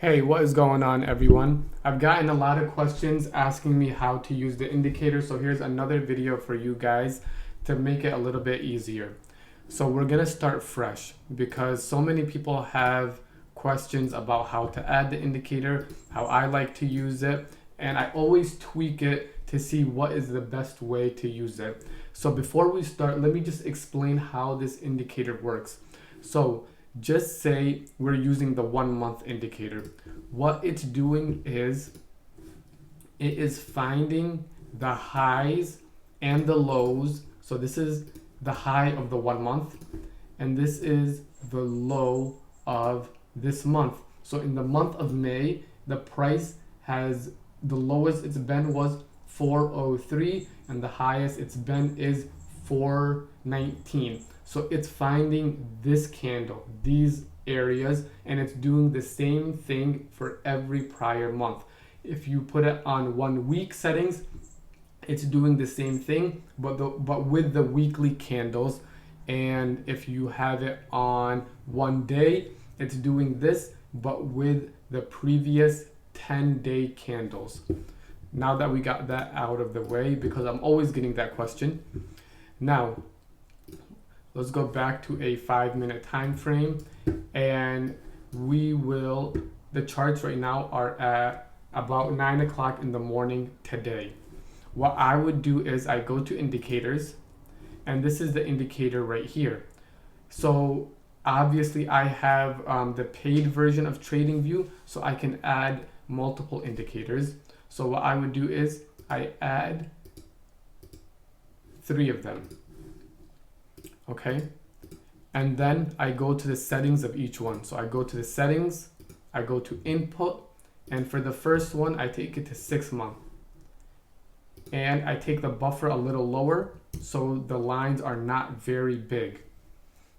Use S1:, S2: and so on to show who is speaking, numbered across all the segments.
S1: Hey, what is going on, everyone? I've gotten a lot of questions asking me how to use the indicator, so here's another video for you guys to make it a little bit easier. So we're gonna start fresh because so many people have questions about how to add the indicator, how I like to use it, and I always tweak it to see what is the best way to use it. So before we start, let me just explain how this indicator works. So just say we're using the 1 month indicator. What it's doing is it is finding the highs and the lows. So this is the high of the 1 month, and this is the low of this month. So in the month of May, the price has the lowest it's been was 403, and the highest it's been is 419. So it's finding this candle, these areas, and it's doing the same thing for every prior month. If you put it on 1 week settings, it's doing the same thing, but with the weekly candles. And if you have it on 1 day, it's doing this, but with the previous 10-day candles. Now that we got that out of the way, because I'm always getting that question. Now, let's go back to a 5-minute time frame, and the charts right now are at about 9 o'clock in the morning today. What I would do is I go to indicators, and this is the indicator right here. So obviously I have the paid version of TradingView, so I can add multiple indicators. So what I would do is I add 3 of them. Okay, and then I go to the settings of each one. So I go to the settings, I go to input, and for the first one I take it to 6 months, and I take the buffer a little lower so the lines are not very big.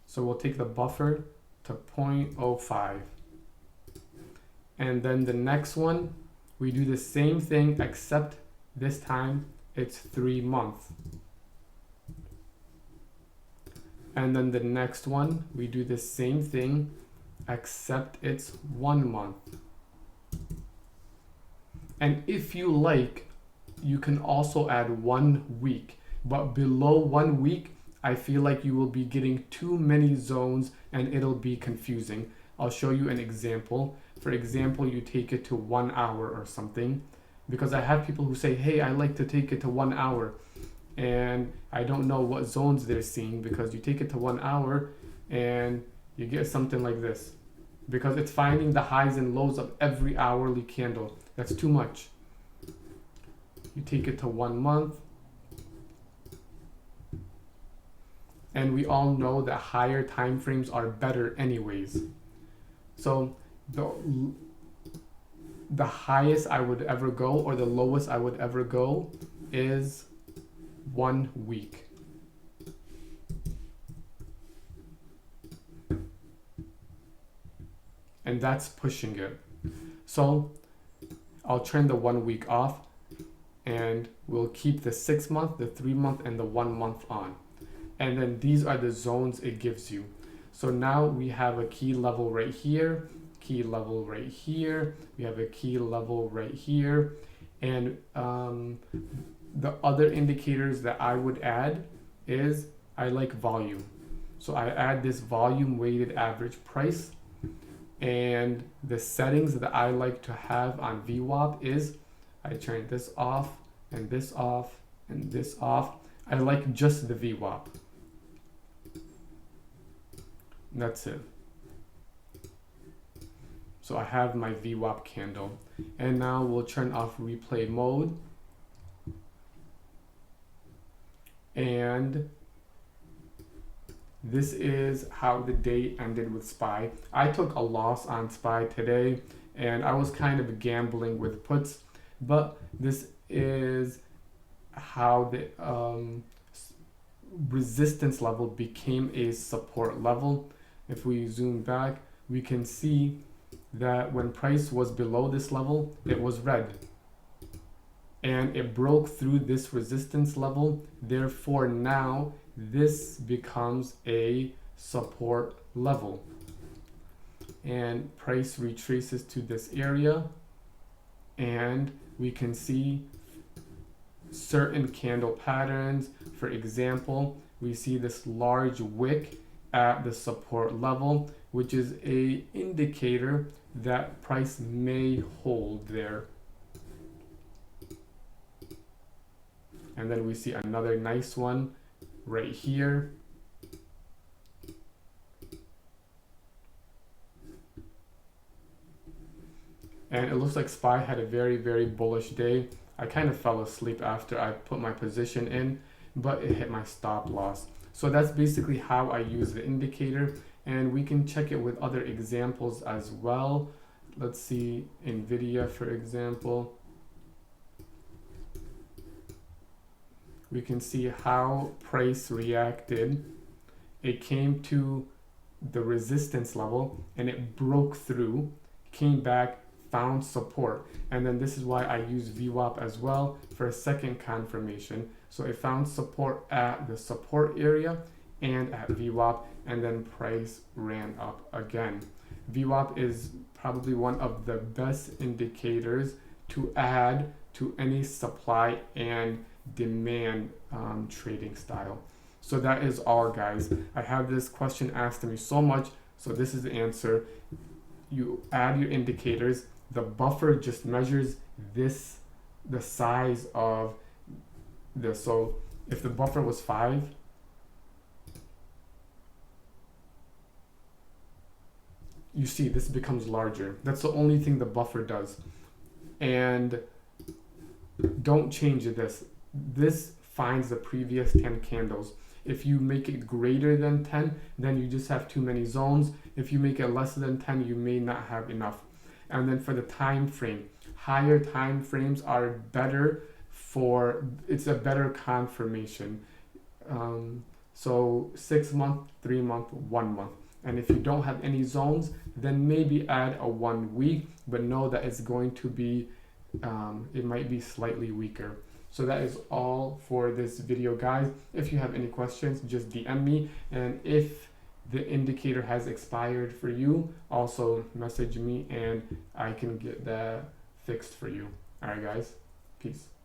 S1: So we'll take the buffer to 0.05, and then the next one we do the same thing, except this time it's 3 months. And then the next one, we do the same thing, except it's 1 month. And if you like, you can also add 1 week. But below 1 week, I feel like you will be getting too many zones and it'll be confusing. I'll show you an example. For example, you take it to 1 hour or something. Because I have people who say, hey, I like to take it to 1 hour. And I don't know what zones they're seeing, because you take it to 1 hour and you get something like this, because it's finding the highs and lows of every hourly candle. That's too much. You take it to 1 month, and we all know that higher time frames are better anyways. So the highest I would ever go, or the lowest I would ever go, is 1 week. And that's pushing it. So I'll turn the 1 week off, and we'll keep the 6 month, the 3 month, and the 1 month on. And then these are the zones it gives you. So now we have a key level right here, key level right here, we have a key level right here, and the other indicators that I would add is I like volume. So I add this volume weighted average price, and the settings that I like to have on VWAP is I turn this off and this off and this off. I like just the VWAP. That's it. So I have my VWAP candle, and now we'll turn off replay mode. And this is how the day ended with SPY. I took a loss on SPY today, and I was kind of gambling with puts, but this is how the resistance level became a support level. If we zoom back, we can see that when price was below this level, it was red. And it broke through this resistance level. Therefore, now this becomes a support level. and price retraces to this area, and we can see certain candle patterns. For example, we see this large wick at the support level, which is a indicator that price may hold there. And then we see another nice one right here. And it looks like SPY had a very, very bullish day. I kind of fell asleep after I put my position in, but it hit my stop loss. So that's basically how I use the indicator, and we can check it with other examples as well. Let's see, NVIDIA, for example. We can see how price reacted. It came to the resistance level and it broke through, came back, found support, and then this is why I use VWAP as well for a second confirmation. So it found support at the support area and at VWAP, and then price ran up again. VWAP is probably one of the best indicators to add to any supply and demand trading style. So that is all, guys. I have this question asked to me so much, so this is the answer. You add your indicators. The buffer just measures this, the size of this. So if the buffer was 5, you see this becomes larger. That's the only thing the buffer does. And don't change this. This finds the previous 10 candles. If you make it greater than 10, then you just have too many zones. If you make it less than 10, you may not have enough. And then for the time frame, higher time frames are better for, it's a better confirmation. So 6 month, 3 month, 1 month. And if you don't have any zones, then maybe add a 1 week, but know that it's going to be, it might be slightly weaker. So that is all for this video, guys. If you have any questions, just DM me. And if the indicator has expired for you, also message me and I can get that fixed for you. All right, guys. Peace.